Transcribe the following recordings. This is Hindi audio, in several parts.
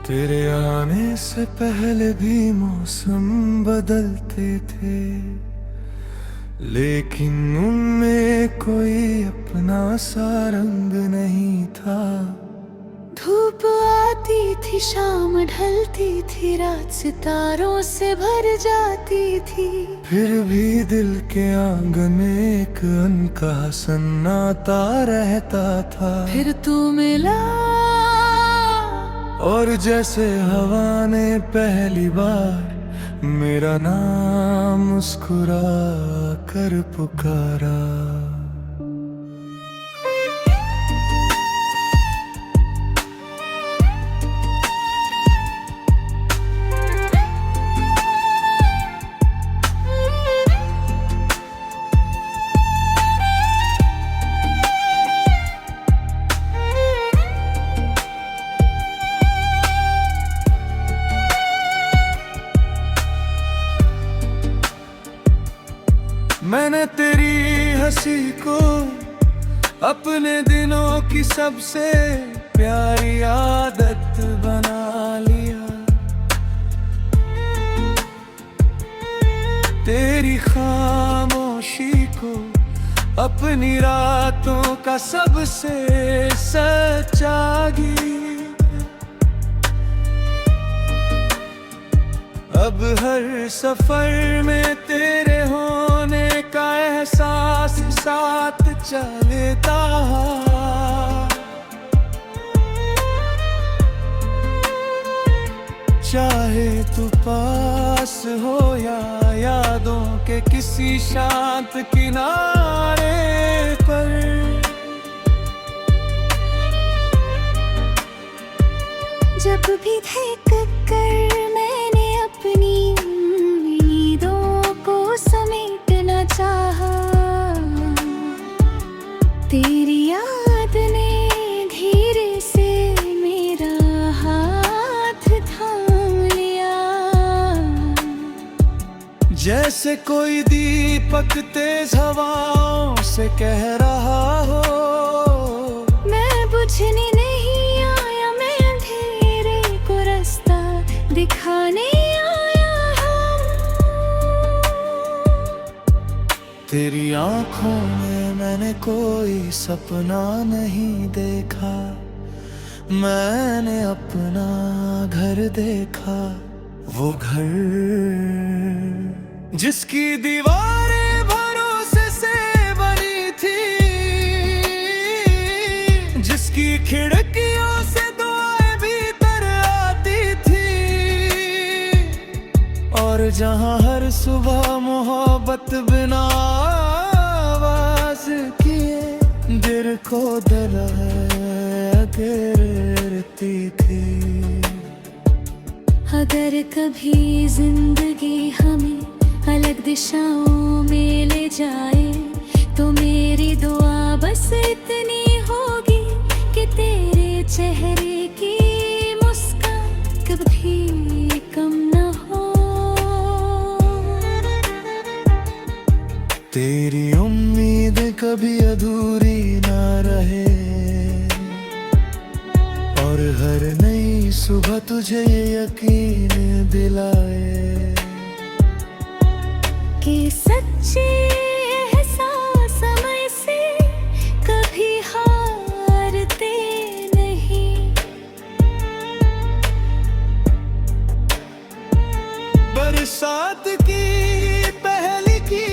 तेरे आने से पहले भी मौसम बदलते थे, लेकिन उनमें कोई अपना सा रंग नहीं था। धूप आती थी, शाम ढलती थी, रात सितारों से भर जाती थी। फिर भी दिल के आंगन में एक अनकहा सन्नाटा रहता था। फिर तू मिला और जैसे हवा ने पहली बार मेरा नाम मुस्कुरा कर पुकारा। मैंने तेरी हंसी को अपने दिनों की सबसे प्यारी आदत बना लिया। तेरी खामोशी को अपनी रातों का सबसे सच्चा गीत। अब हर सफर में तेरे होने का एहसास साथ चलता। चाहे तू पास हो या यादों के किसी शांत किनारे पर, जब भी देख कर मैंने अपनी उम्मीदों को समेटना चाहा, तेरी याद ने धीरे से मेरा हाथ थाम लिया। जैसे कोई दीपक तेज हवाओं से कह रहा हो, मैं बुझने नहीं आया, मैं अंधेरे को रास्ता दिखाने आया हूँ। तेरी आंखों में मैंने कोई सपना नहीं देखा, मैंने अपना घर देखा। वो घर जिसकी दीवारें भरोसे से बनी थी, जिसकी खिड़कियों से दुआएं भीतर आती थी, और जहां हर सुबह मोहब्बत बिना आवाज किए दिल को गिरती थी। अगर कभी जिंदगी हमें अलग दिशाओं में ले जाए, तो मेरी दुआ बस इतनी होगी कि तेरे चेहरे की मुस्कान कभी कम न हो। तेरी उम्मीद कभी अधूरी ना रहे, और हर नई सुबह तुझे ये यकीन दिलाए कि सच्चे एहसास समय से कभी हारते नहीं। बरसात की पहली की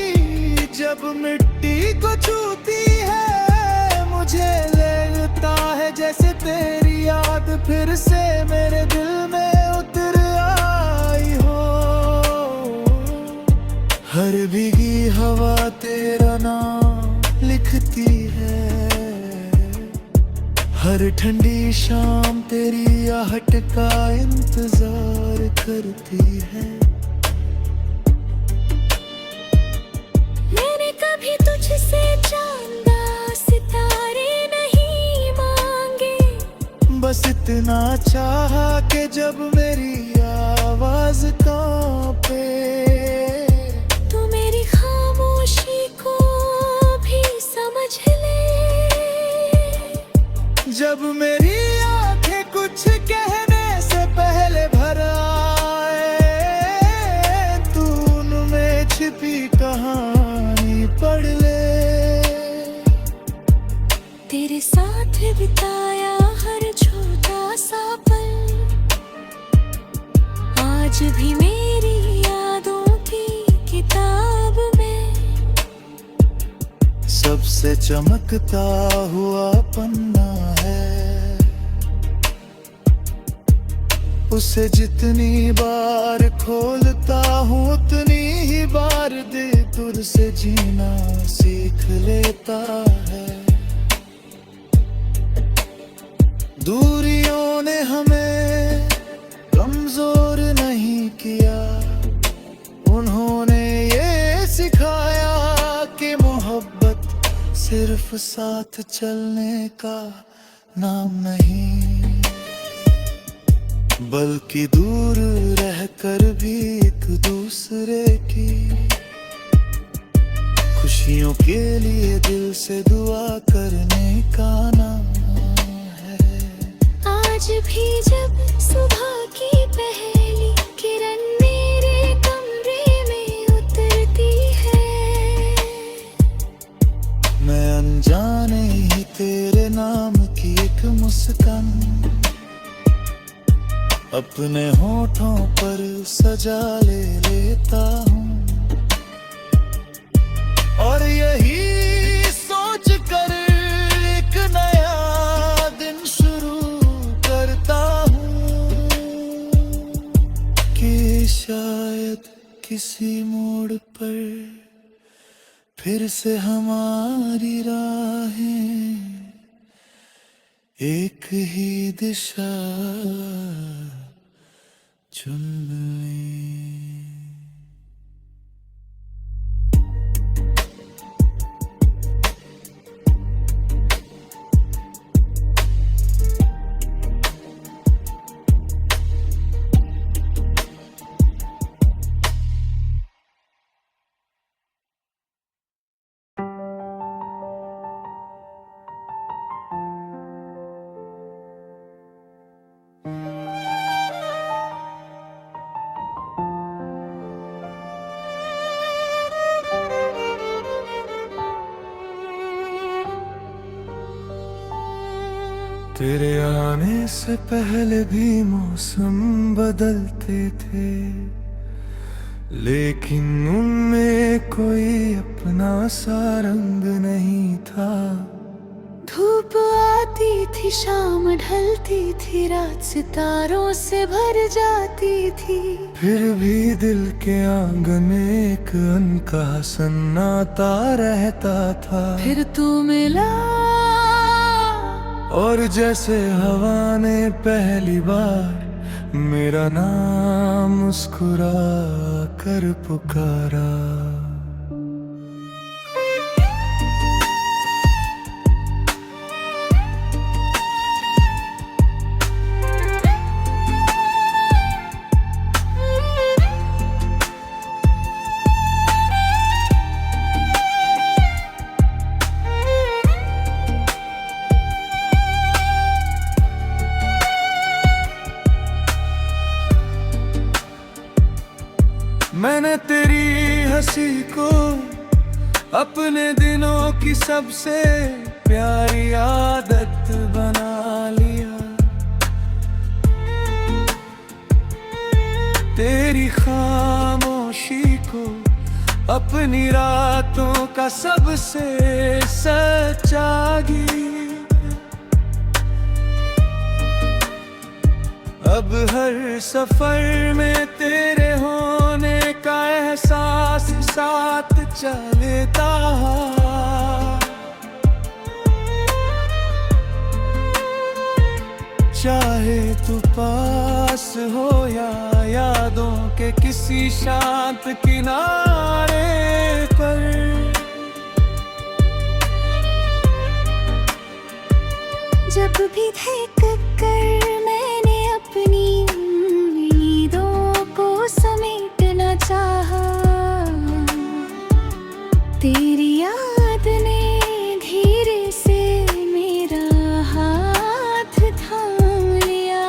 जब मिट्टी को छूती है, मुझे लगता है जैसे तेरी याद फिर से मेरे दिल में उतर आई हो। हर भीगी हवा तेरा नाम लिखती है, हर ठंडी शाम तेरी आहट का इंतजार करती है। मैंने कभी तुझसे चांदा सितारे नहीं मांगे, बस इतना चाहा कि जब मेरी आवाज कांपे, तो मेरी खामोशी को भी समझ ले। जब मेरी आंखें कुछ कहने से पहले तेरे साथ बिताया हर छोटा सा पल, आज भी मेरी यादों की किताब में सबसे चमकता हुआ पन्ना है। उसे जितनी बार खोलता हूँ उतनी ही बार दूर से जीना सीख लेता है। दूरियों ने हमें कमजोर नहीं किया, उन्होंने ये सिखाया कि मोहब्बत सिर्फ साथ चलने का नाम नहीं, बल्कि दूर रहकर भी एक दूसरे की खुशियों के लिए दिल से दुआ करने का नाम है। आज भी जब सुबह की पहली किरण मेरे कमरे में उतरती है, मैं अनजाने ही तेरे नाम की एक मुस्कान अपने होठों पर सजा लेता हूँ, और यही सोच कर एक नया दिन शुरू करता हूँ कि शायद किसी मोड़ पर फिर से हमारी राहें एक ही दिशा चुन लें। तेरे आने से पहले भी मौसम बदलते थे, लेकिन उनमें कोई अपना सा रंग नहीं था। धूप आती थी, शाम ढलती थी, रात सितारों से भर जाती थी, फिर भी दिल के आंगन में एक अनकहा सन्नाटा रहता था। फिर तू मिला और जैसे हवा ने पहली बार मेरा नाम मुस्कुरा कर पुकारा। मैंने तेरी हंसी को अपने दिनों की सबसे प्यारी आदत बना लिया। तेरी खामोशी को अपनी रातों का सबसे सच्चा गीत। अब हर सफर में तेरे होने का एहसास साथ चलता। चाहे तू पास हो या यादों के किसी शांत किनारे पर, जब भी देख कर मैंने अपनी नींदों को समेटना चाहा, तेरी याद ने धीरे से मेरा हाथ थाम लिया।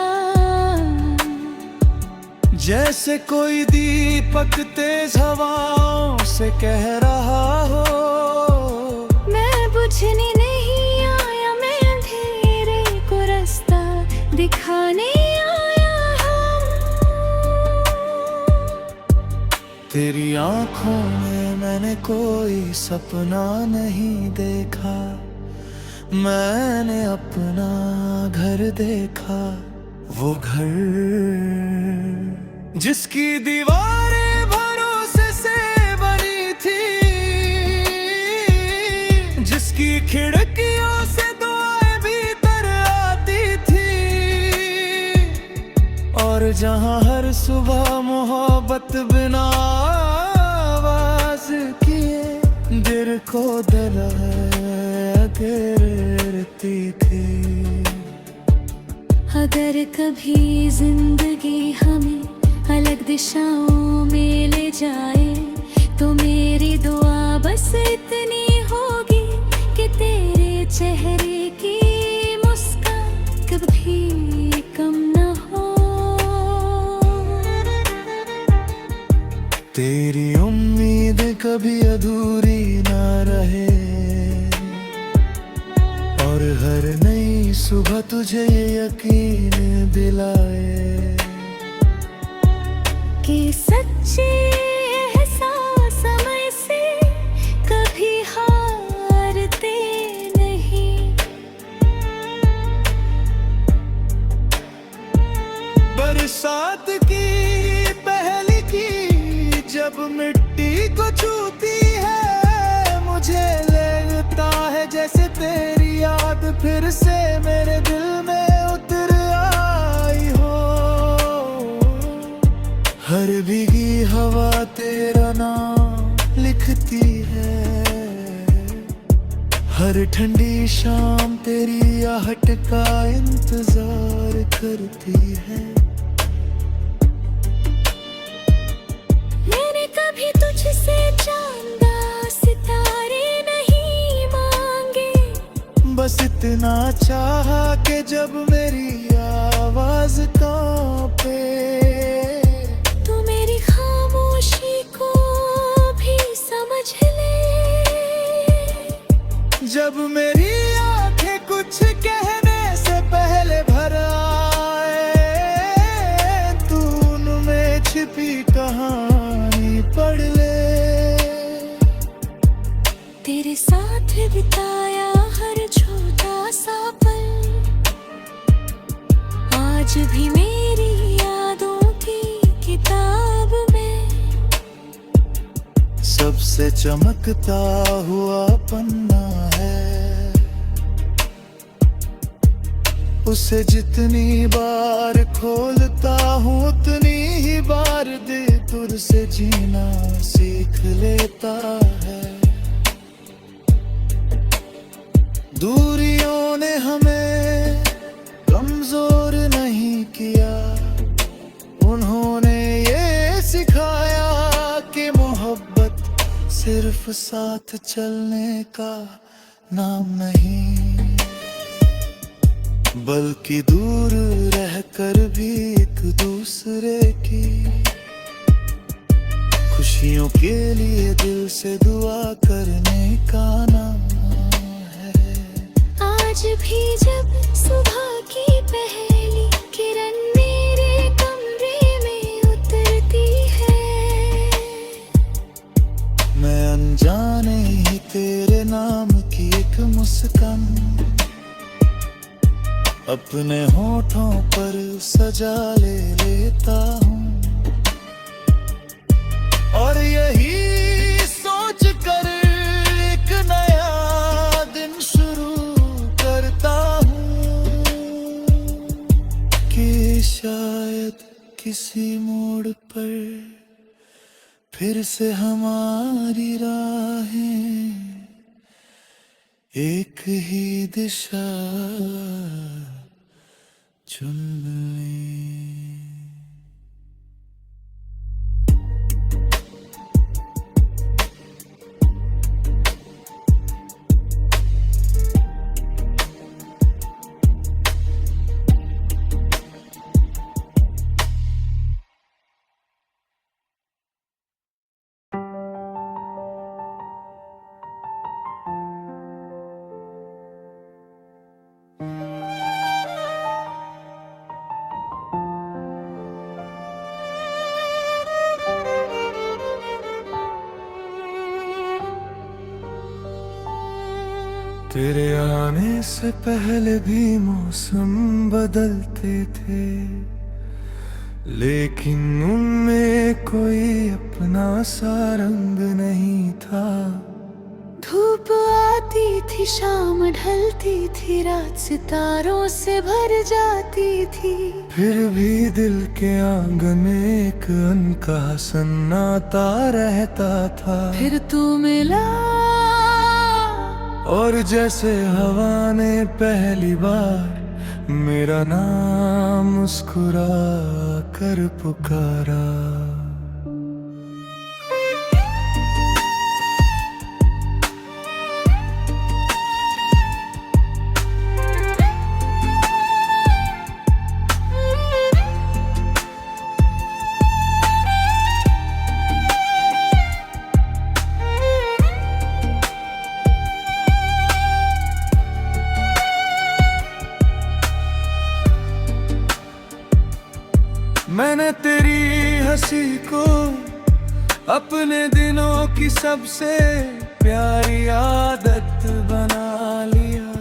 जैसे कोई दीपक तेज हवाओं से कह रहा हो, मैं बुझने नहीं आया, दिखाने आया हूँ। तेरी आंखों में मैंने कोई सपना नहीं देखा, मैंने अपना घर देखा। वो घर जिसकी दीवारें भरोसे से बनी थी, जिसकी खिड़कियों से दुआएं भीतर आती थी, और जहां हर सुबह मोहब्बत बिना आवाज किए दिल को गिरती थी। अगर कभी जिंदगी हमें अलग दिशाओं में ले जाए, तो मेरी दुआ बस इतनी होगी कि तेरे चेहरे की मुस्कान कभी कम न हो। तेरी उम्मीद कभी अधूरी ना रहे, और हर नई सुबह तुझे ये यकीन दिलाए कि सच्चे एहसास समय से कभी हारते नहीं। बरसात की पहली की जब मिट्टी को छूती है, मुझे लगता है जैसे तेरी याद फिर से मेरे दिल में उतर आई हो। हर भीगी हवा तेरा नाम लिखती है, हर ठंडी शाम तेरी आहट का इंतजार करती है। मैंने कभी तुझसे चांदा सितारे नहीं मांगे, बस इतना चाहा कि जब मेरी आवाज कांपे, तू मेरी खामोशी को भी समझ ले। जब मेरी आंखें कुछ कहने से पहले भर आए, तू उनमें छिपी कहानी पढ़ ले। तेरे साथ बिताया हर छोटा सा पल आज भी मेरी यादों की किताब में सबसे चमकता हुआ पन्ना है, उसे जितनी बार खोलता हूँ उतनी ही बार दिल तुझ से जीना सीख लेता है। दूरियों ने हमें कमजोर नहीं किया, उन्होंने ये सिखाया कि मोहब्बत सिर्फ साथ चलने का नाम नहीं, बल्कि दूर रहकर भी एक दूसरे की खुशियों के लिए दिल से दुआ करने का नाम है। आज भी जब सुबह की पहली किरण मेरे कमरे में उतरती है, मैं अनजाने ही तेरे नाम की एक मुस्कान अपने होठों पर सजा लेता हूँ, और यही सोच कर एक नया दिन शुरू करता हूँ कि शायद किसी मोड़ पर फिर से हमारी राहें एक ही दिशा चुन लें। तेरे आने से पहले भी मौसम बदलते थे, लेकिन उनमें कोई अपना सा रंग नहीं था। धूप आती थी, शाम ढलती थी, रात सितारों से भर जाती थी। फिर भी दिल के आंगन में एक अनकहा सन्नाटा रहता था। फिर तू मिला और जैसे हवा ने पहली बार मेरा नाम मुस्कुरा कर पुकारा। मैंने तेरी हंसी को अपने दिनों की सबसे प्यारी आदत बना लिया।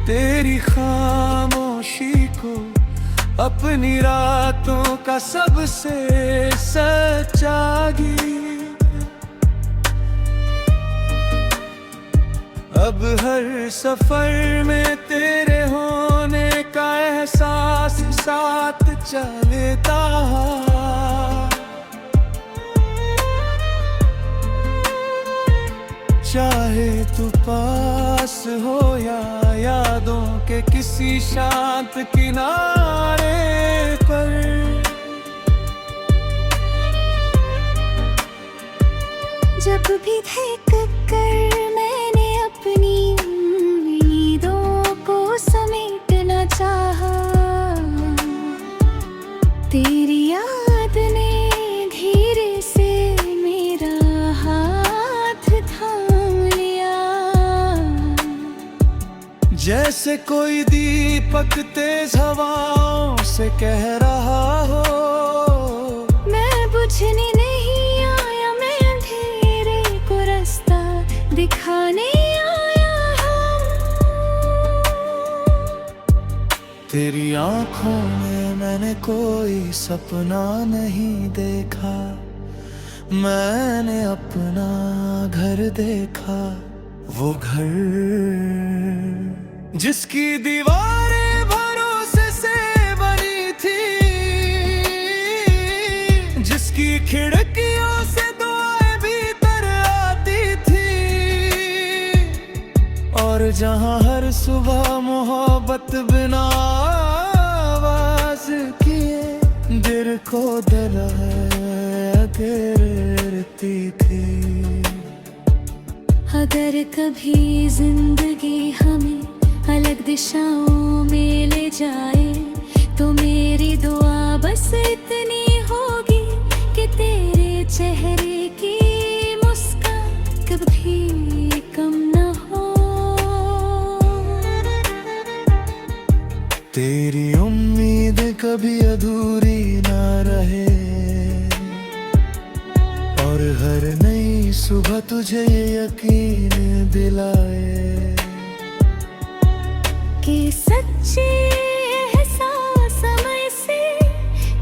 तेरी खामोशी को अपनी रातों का सबसे सच्चा गीत। अब हर सफर में तेरे होने का एहसास साथ चलता। चाहे तू पास हो या यादों के किसी शांत किनारे पर, जब भी देख कर मैंने अपनी उम्मीदों को समेटना चाहा, तेरी याद ने धीरे से मेरा हाथ थाम लिया। जैसे कोई दीपक तेज हवाओं से कह रहा हो, मैं बुझने नहीं आया, मैं अंधेरे को रास्ता दिखाने आया हूँ। तेरी आंखों में मैंने कोई सपना नहीं देखा, मैंने अपना घर देखा। वो घर जिसकी दीवारें भरोसे से बनी थी, जिसकी खिड़कियों से दुआएं भीतर आती थी, और जहां हर सुबह मोहब्बत बिना आवाज किए दिल को गिरती थी। अगर कभी जिंदगी हमें अलग दिशाओं में ले जाए, तो मेरी दुआ बस इतनी होगी कि तेरे चेहरे की मुस्कान कभी कम न हो। तेरी उम्मीद कभी अधूरी ना रहे, और हर नई सुबह तुझे ये यकीन दिलाए कि सच्चे एहसास समय से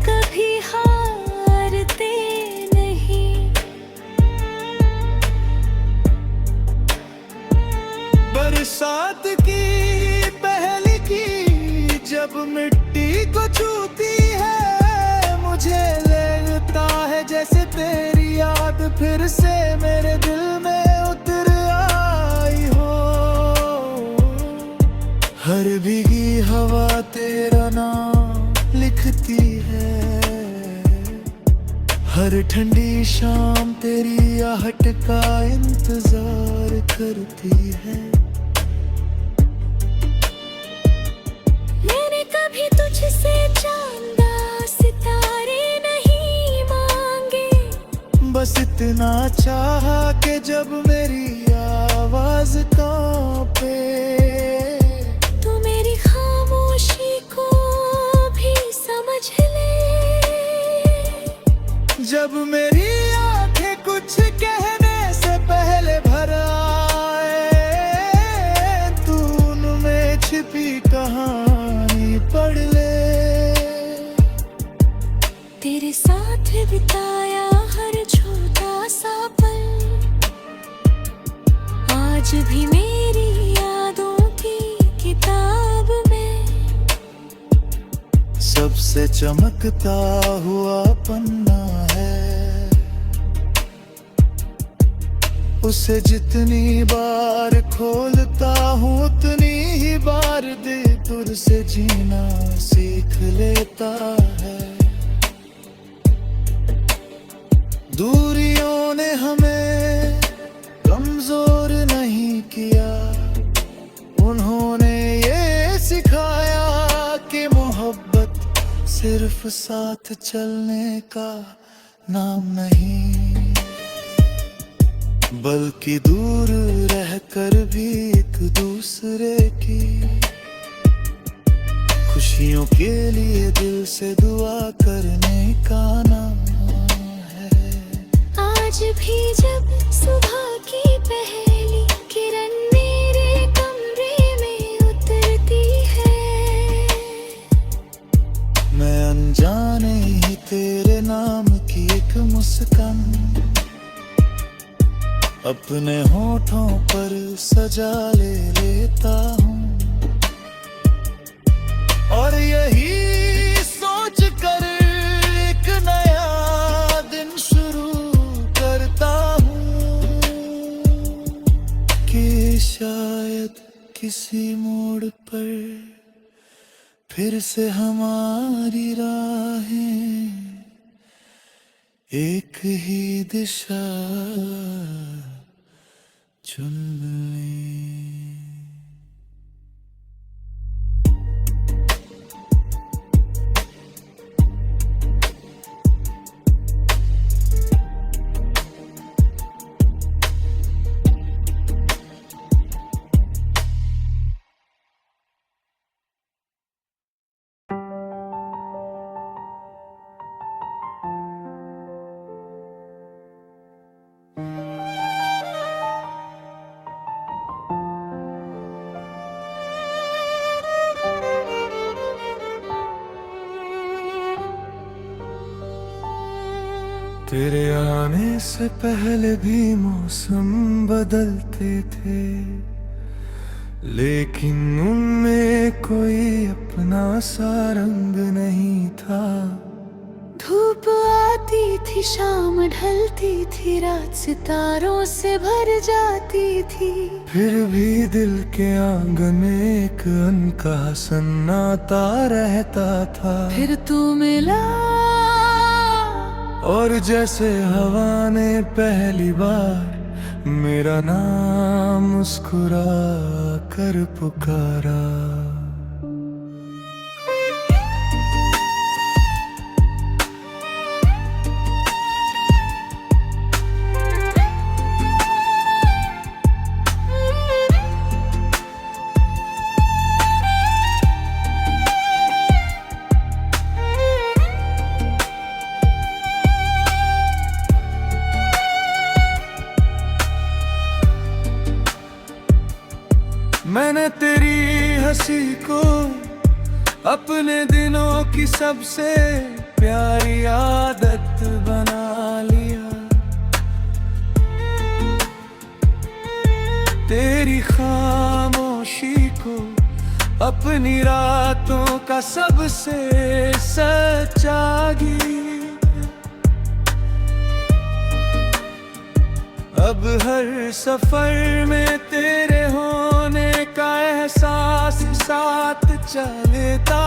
कभी हारते नहीं। बरसात की पहली की जब मिट्टी को छूती है, मुझे लगता है जैसे तेरी याद फिर से मेरे दिल में उतर आई हो। हर भीगी हवा तेरा नाम लिखती है, हर ठंडी शाम तेरी आहट का इंतजार करती है। मैंने कभी तुझसे चांदा सितारे नहीं मांगे, बस इतना चाहा कि जब मेरी आवाज कांपे, तो मेरी खामोशी को भी समझ ले। जब मेरी आंखें कुछ कहने से पहले बिताया हर छोटा सा पल, आज भी मेरी यादों की किताब में सबसे चमकता हुआ पन्ना है। उसे जितनी बार खोलता हूँ उतनी ही बार दिल से जीना सीख लेता है। दूरियों ने हमें कमजोर नहीं किया, उन्होंने ये सिखाया कि मोहब्बत सिर्फ साथ चलने का नाम नहीं, बल्कि दूर रहकर भी एक दूसरे की खुशियों के लिए दिल से दुआ करने का नाम है। आज भी जब सुबह की पहली किरण मेरे कमरे में उतरती है, मैं अनजाने ही तेरे नाम की एक मुस्कान अपने होठों पर सजा लेता हूँ, और यही सोच कर एक नया दिन शुरू करता हूँ कि शायद किसी मोड़ पर फिर से हमारी राहें एक ही दिशा चुन लें। तेरे आने से पहले भी मौसम बदलते थे, लेकिन उनमें कोई अपना सा रंग नहीं था। धूप आती थी, शाम ढलती थी, रात सितारों से भर जाती थी, फिर भी दिल के आंगन में एक अनकहा सन्नाटा रहता था। फिर तू मिला और जैसे हवा ने पहली बार मेरा नाम मुस्कुरा कर पुकारा। मैंने तेरी हंसी को अपने दिनों की सबसे प्यारी आदत बना लिया। तेरी खामोशी को अपनी रातों का सबसे सच्चा गीत। अब हर सफर में तेरे होने का एहसास साथ चलता।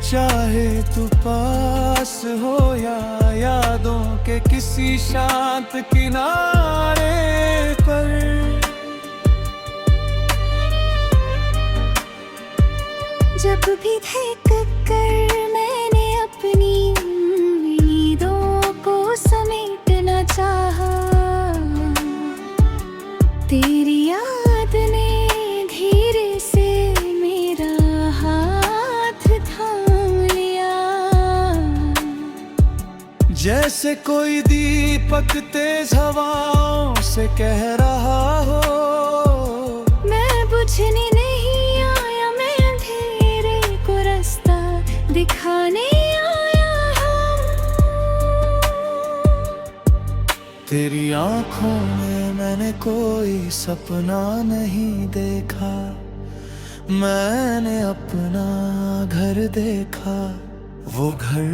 चाहे तू पास हो या यादों के किसी शांत किनारे पर, जब भी देख कर मैंने अपनी नींदों को समेटना चाहा, तेरी याद ने धीरे से मेरा हाथ थाम लिया। जैसे कोई दीपक तेज हवाओं से कह रहा हो, मैं बुझने नहीं आया, मैं अंधेरे तेरी आंखों में मैंने कोई सपना नहीं देखा, मैंने अपना घर देखा। वो घर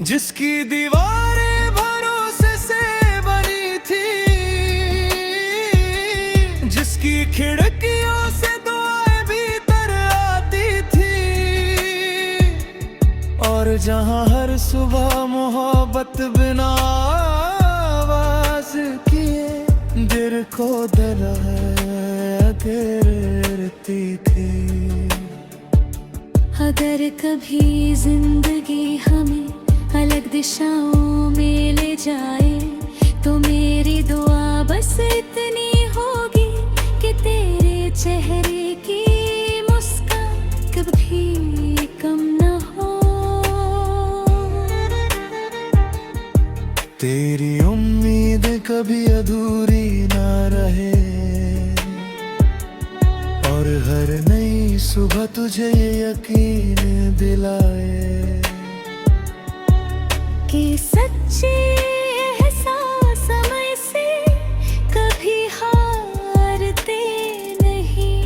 जिसकी दीवारें भरोसे से बनी थी, जिसकी खिड़कियों से दुआएं भीतर आती थी, और जहां हर सुबह मोहब्बत बिना आवाज किए दिल को गिरती थी। अगर कभी जिंदगी हमें अलग दिशाओं में ले जाए, तो मेरी दुआ बस इतनी होगी कि तेरे चेहरे की मुस्कान कभी कम न हो। तेरी उम्मीद कभी अधूरी ना रहे, और हर नई सुबह तुझे ये यकीन दिलाए कि सच्चे एहसास समय से कभी हारते नहीं।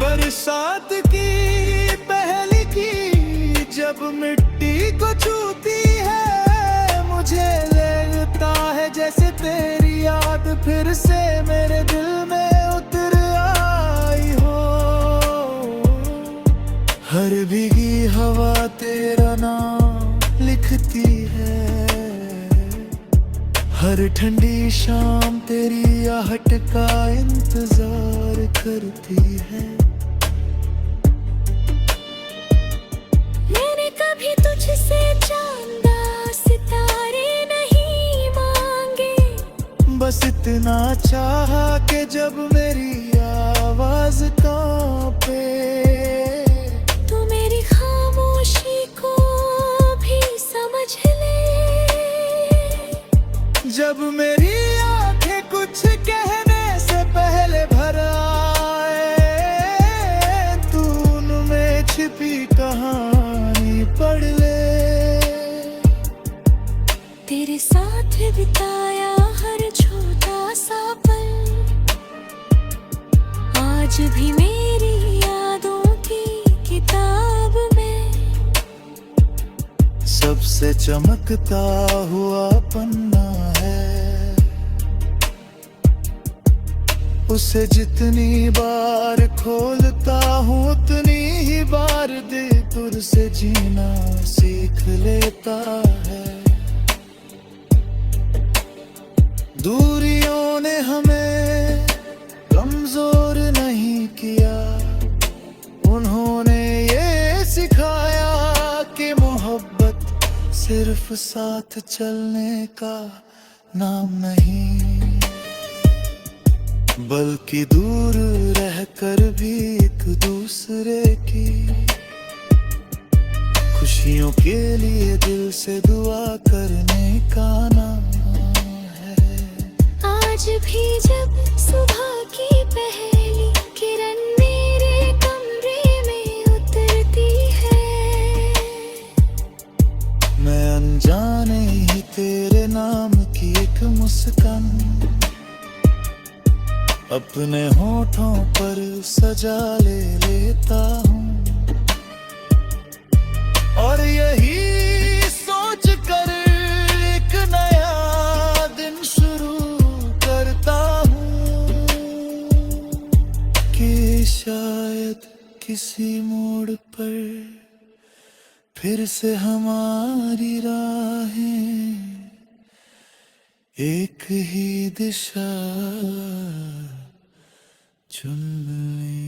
बरसात की पहली की जब मिट्टी को छूती है, मुझे लगता है जैसे तेरी याद फिर से मेरे दिल में उतर आई हो। हर भीगी हवा तेरा नाम लिखती है, हर ठंडी शाम तेरी आहट का इंतजार करती है। मैंने कभी तुझसे चांदा सितारे नहीं मांगे, बस इतना चाहा कि जब मेरी आवाज कांपे, तू मेरी खामोशी को भी समझ ले। जब मेरी आंखें कुछ कहने से पहले भर आए, तू उनमें छिपी कहानी पढ़ ले। तेरे साथ बिताया हर छोटा सा पल आज भी मेरी यादों की किताब में सबसे चमकता हुआ पन्ना है, उसे जितनी बार खोलता हूँ उतनी ही बार दिल से जीना सीख लेता है। दूरियों ने हमें कमजोर नहीं किया, उन्होंने ये सिखाया कि मोहब्बत सिर्फ साथ चलने का नाम नहीं, बल्कि दूर रहकर भी एक दूसरे की खुशियों के लिए दिल से दुआ करने का नाम है। आज भी जब सुबह की पहली किरण मेरे कमरे में उतरती है, मैं अनजाने ही तेरे नाम की एक मुस्कान अपने होठों पर सजा लेता हूँ, और यही सोच कर एक नया दिन शुरू करता हूँ कि शायद किसी मोड़ पर फिर से हमारी राहें एक ही दिशा चुन लें।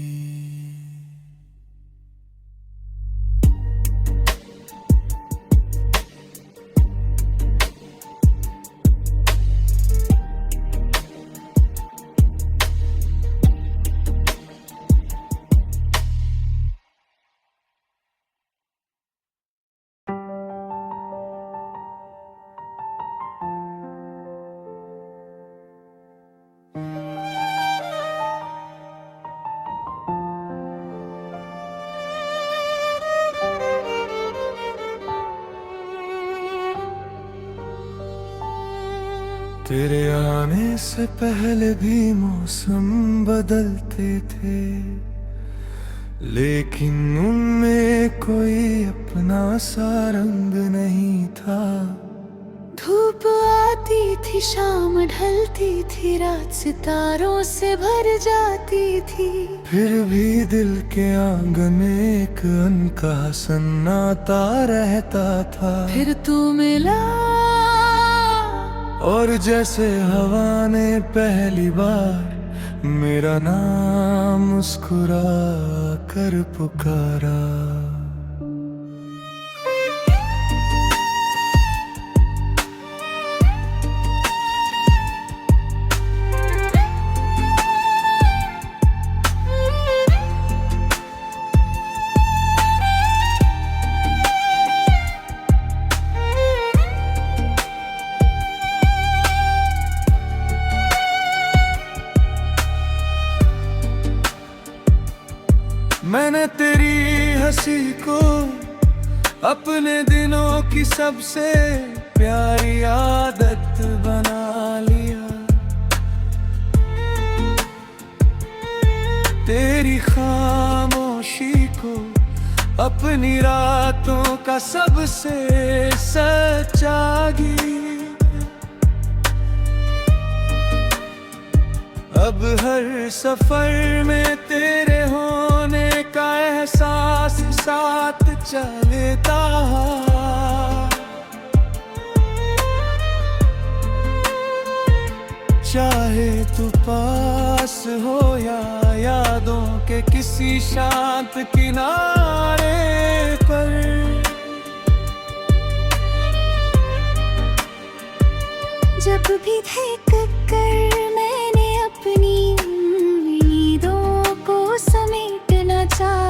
तेरे आने से पहले भी मौसम बदलते थे, लेकिन उनमें कोई अपना सा रंग नहीं था। धूप आती थी, शाम ढलती थी, रात सितारों से भर जाती थी। फिर भी दिल के आंगन में एक अनकहा सन्नाटा रहता था। फिर तू मिला और जैसे हवा ने पहली बार मेरा नाम मुस्कुरा कर पुकारा। मैंने तेरी हंसी को अपने दिनों की सबसे प्यारी आदत बना लिया। तेरी खामोशी को अपनी रातों का सबसे सच्चा गीत। अब हर सफर में तेरे होने का एहसास साथ चलता। चाहे तू पास हो या यादों के किसी शांत किनारे पर, जब भी देख कर मैंने अपनी उम्मीदों को समेटना चाहा।